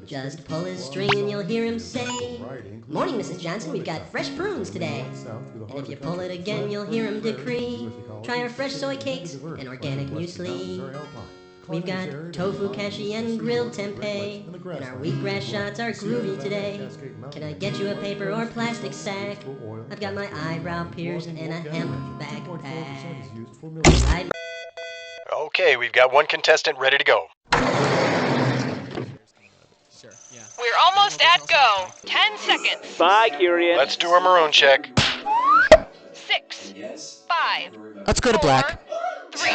Just pull his string and you'll hear him say, "Morning, Mrs. Johnson, we've got fresh prunes today." And if you pull it again, you'll hear him decree, "Try our fresh soy cakes and organic muesli." We've got tofu kashi and grilled tempeh, and our wheatgrass shots are groovy today. Can I get you a paper or plastic sack? I've got my eyebrow pierced and a hemp backpack. Okay, we've got one contestant ready to go. We're almost at go. 10 seconds. Bye, Curious. Let's do a maroon check. 6, 5, Let's go to black. 3.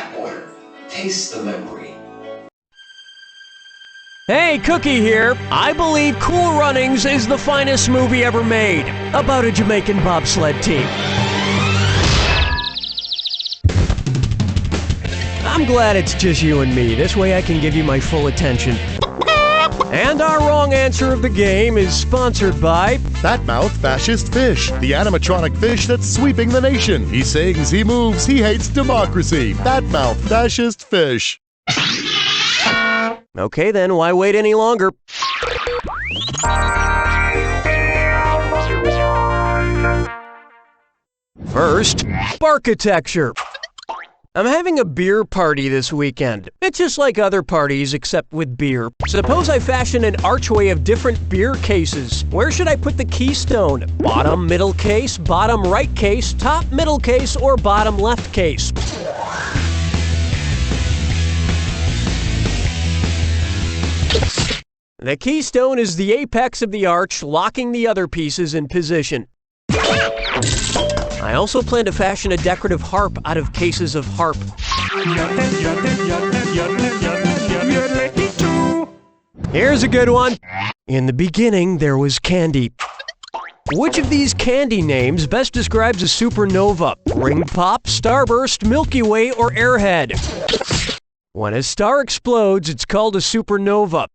Taste the memory. Hey, Cookie here. I believe Cool Runnings is the finest movie ever made about a Jamaican bobsled team. I'm glad it's just you and me. This way I can give you my full attention. And our wrong answer of the game is sponsored by That Mouth Fascist Fish, the animatronic fish that's sweeping the nation. He sings, he moves, he hates democracy. That Mouth Fascist Fish. Okay then, why wait any longer? First, architecture. I'm having a beer party this weekend. It's just like other parties except with beer. Suppose I fashion an archway of different beer cases. Where should I put the keystone? Bottom middle case, bottom right case, top middle case, or bottom left case? The keystone is the apex of the arch, locking the other pieces in position. I also plan to fashion a decorative harp out of cases of harp. Here's a good one. In the beginning, there was candy. Which of these candy names best describes a supernova? Ring Pop, Starburst, Milky Way, or Airhead? When a star explodes, it's called a supernova.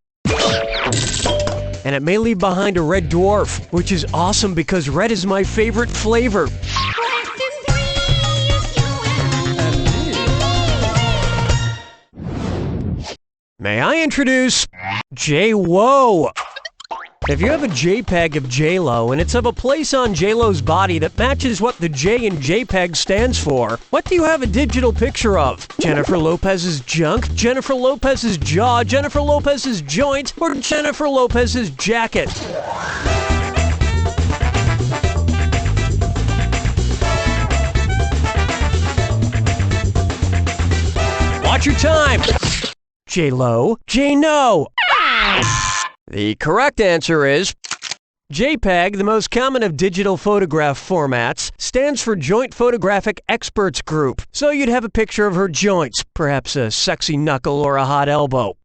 And it may leave behind a red dwarf, which is awesome because red is my favorite flavor. May I introduce J-Wo? If you have a JPEG of J-Lo and it's of a place on J-Lo's body that matches what the J in JPEG stands for, what do you have a digital picture of? Jennifer Lopez's junk, Jennifer Lopez's jaw, Jennifer Lopez's joint, or Jennifer Lopez's jacket? Watch your time! J-Lo, J-No! The correct answer is JPEG, the most common of digital photograph formats, stands for Joint Photographic Experts Group. So you'd have a picture of her joints, perhaps a sexy knuckle or a hot elbow.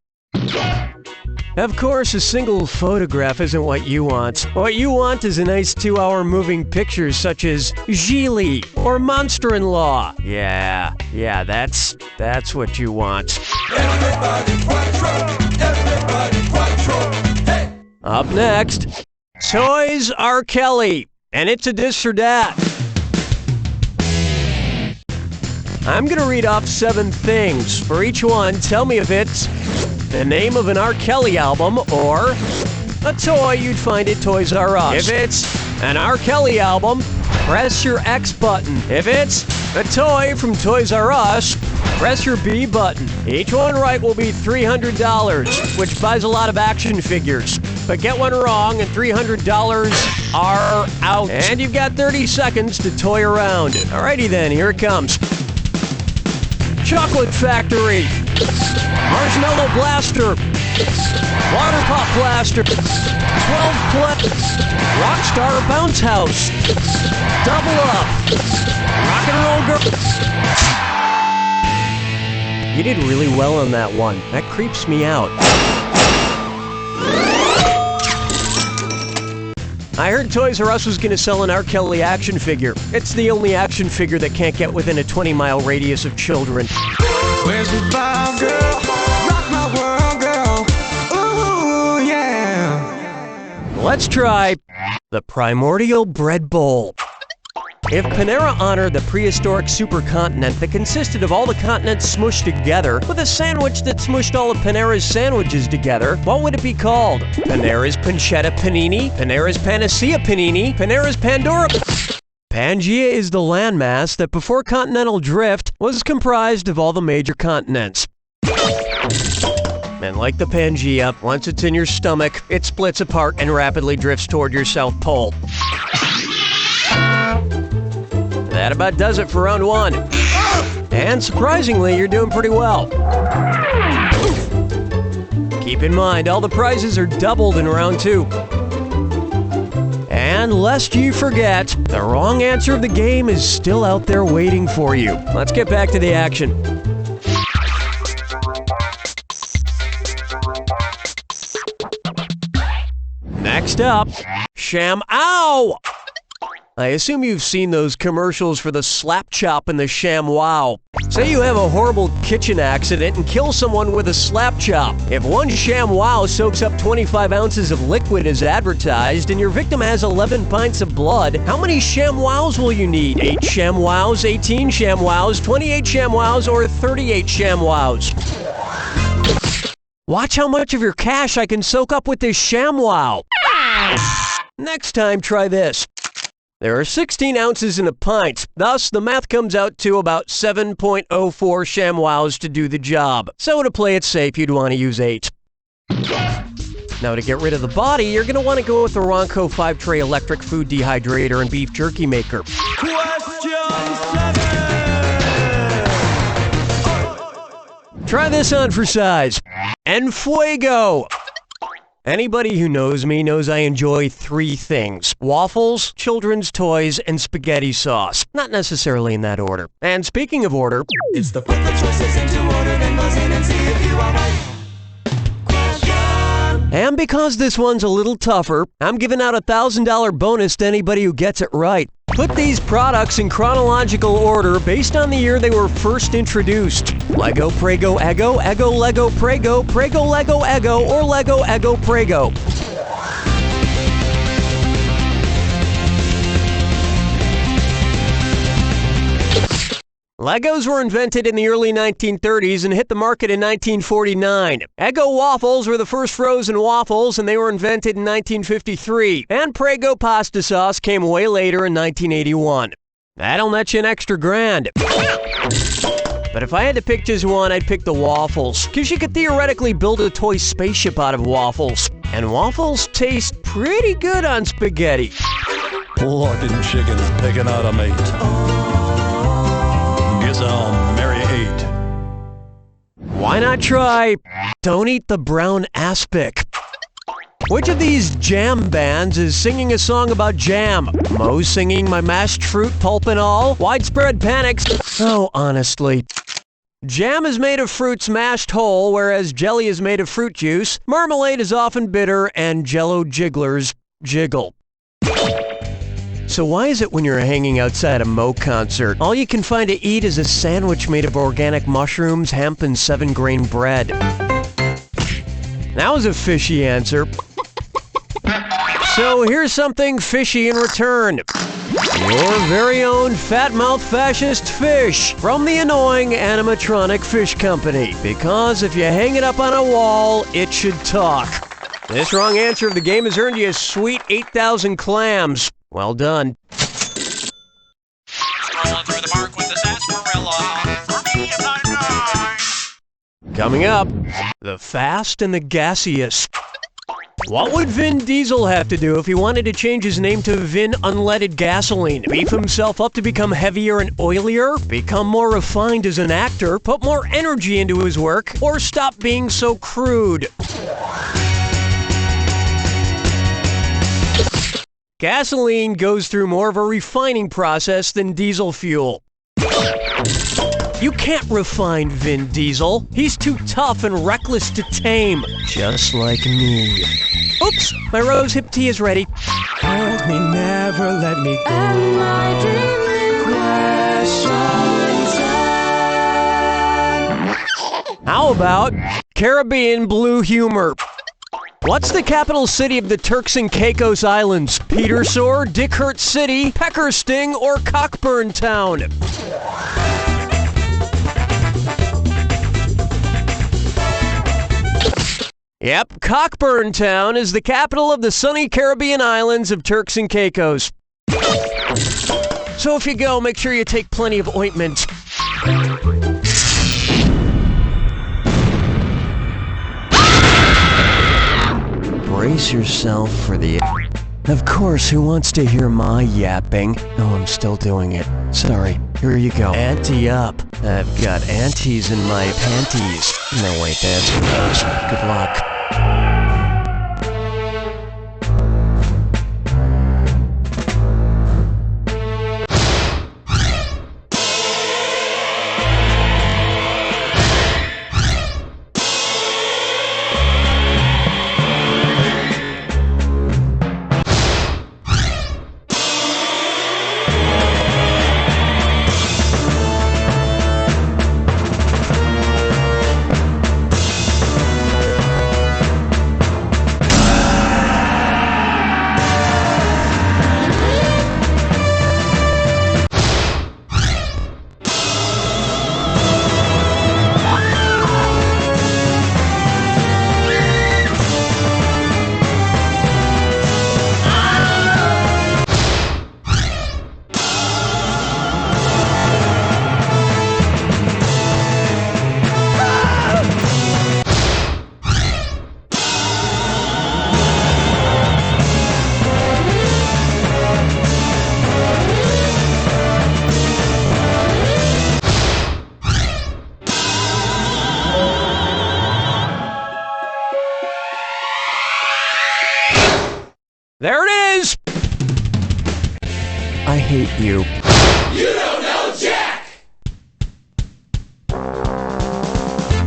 Of course, a single photograph isn't what you want. What you want is a nice 2-hour moving picture such as Gigli or Monster-in-Law. Yeah, that's what you want. Up next, Toys R. Kelly, and it's a this or that. I'm gonna read off 7 things. For each one, tell me if it's the name of an R. Kelly album or a toy you'd find at Toys R Us. If it's an R. Kelly album, press your X button. If it's a toy from Toys R Us, press your B button. Each one right will be $300, which buys a lot of action figures. But get one wrong and $300 are out. And you've got 30 seconds to toy around. Alrighty then, here it comes. Chocolate Factory, Marshmallow Blaster, Water Pop Blaster, 12 Play, Rockstar Bounce House, Double Up, Rock and Roll Girl. You did really well on that one. That creeps me out. I heard Toys R Us was going to sell an R. Kelly action figure. It's the only action figure that can't get within a 20-mile radius of children. Where's the vibe, girl? Rock my world, girl. Ooh, yeah. Let's try the Primordial Bread Bowl. If Panera honored the prehistoric supercontinent that consisted of all the continents smushed together with a sandwich that smushed all of Panera's sandwiches together, what would it be called? Panera's Pancetta Panini? Panera's Panacea Panini? Panera's Pandora? Pangaea is the landmass that before continental drift was comprised of all the major continents. And like the Pangaea, once it's in your stomach, it splits apart and rapidly drifts toward your South Pole. That about does it for round 1. And surprisingly, you're doing pretty well. Keep in mind, all the prizes are doubled in round 2. And lest you forget, the wrong answer of the game is still out there waiting for you. Let's get back to the action. Next up, Shamwow! I assume you've seen those commercials for the slap chop and the Shamwow. Say you have a horrible kitchen accident and kill someone with a slap chop. If one Shamwow soaks up 25 ounces of liquid as advertised and your victim has 11 pints of blood, how many Shamwows will you need? 8 Shamwows, 18 Shamwows, 28 Shamwows, or 38 Shamwows? Watch how much of your cash I can soak up with this Shamwow. Next time, try this. There are 16 ounces in a pint, thus the math comes out to about 7.04 Shamwows to do the job. So to play it safe, you'd want to use 8. Now to get rid of the body, you're going to want to go with the Ronco 5-tray electric food dehydrator and beef jerky maker. Try this on for size. En fuego! Anybody who knows me knows I enjoy 3 things: waffles, children's toys, and spaghetti sauce. Not necessarily in that order. And speaking of order, It's the put the choices into order, then buzz in and see if you are right. Question. and because this one's a little tougher, I'm giving out a $1,000 bonus to anybody who gets it right. Put these products in chronological order based on the year they were first introduced. Lego, Prego, Eggo, Eggo, Lego, Prego, Prego, Lego, Eggo, or Lego, Eggo, Prego. Legos were invented in the early 1930s and hit the market in 1949. Eggo waffles were the first frozen waffles, and they were invented in 1953. And Prego pasta sauce came way later in 1981. That'll net you an extra $1,000. But if I had to pick just one, I'd pick the waffles, because you could theoretically build a toy spaceship out of waffles. And waffles taste pretty good on spaghetti. Lord, chickens picking out a mate. Guess I'll marry 8. Why not try Don't Eat the Brown Aspic? Which of these jam bands is singing a song about jam? Moe's singing My Mashed Fruit, Pulp and All? Widespread Panics? Oh, honestly. Jam is made of fruits mashed whole, whereas jelly is made of fruit juice. Marmalade is often bitter, and Jell-O jigglers jiggle. So why is it when you're hanging outside a Moe concert, all you can find to eat is a sandwich made of organic mushrooms, hemp, and 7-grain bread? That was a fishy answer. So here's something fishy in return. Your very own fat-mouthed fascist fish from the annoying animatronic fish company. Because if you hang it up on a wall, it should talk. This wrong answer of the game has earned you a sweet 8,000 clams. Well done. Strolling through the park with the sarsaparilla. For me, I'm not nice. Coming up, the fast and the gaseous. What would Vin Diesel have to do if he wanted to change his name to Vin Unleaded Gasoline? Beef himself up to become heavier and oilier? Become more refined as an actor? Put more energy into his work? Or stop being so crude? Gasoline goes through more of a refining process than diesel fuel. You can't refine Vin Diesel. He's too tough and reckless to tame. Just like me. Oops, my rose hip tea is ready. Hold me, never let me go. And my dreaming question. How about Caribbean blue humor? What's the capital city of the Turks and Caicos Islands? Petersore, Dickhurt City, Peckersting, or Cockburn Town? Yep, Cockburn Town is the capital of the sunny Caribbean islands of Turks and Caicos. So if you go, make sure you take plenty of ointment. Brace yourself for the... Of course, who wants to hear my yapping? Oh, I'm still doing it. Sorry. Here you go. Ante up. I've got antes in my panties. No, wait, that's gross. Good luck. There it is! I hate you. You don't know Jack!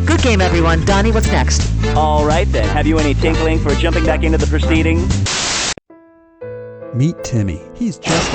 Good game, everyone. Donnie, what's next? All right, then. Have you any tinkling for jumping back into the proceedings? Meet Timmy. He's just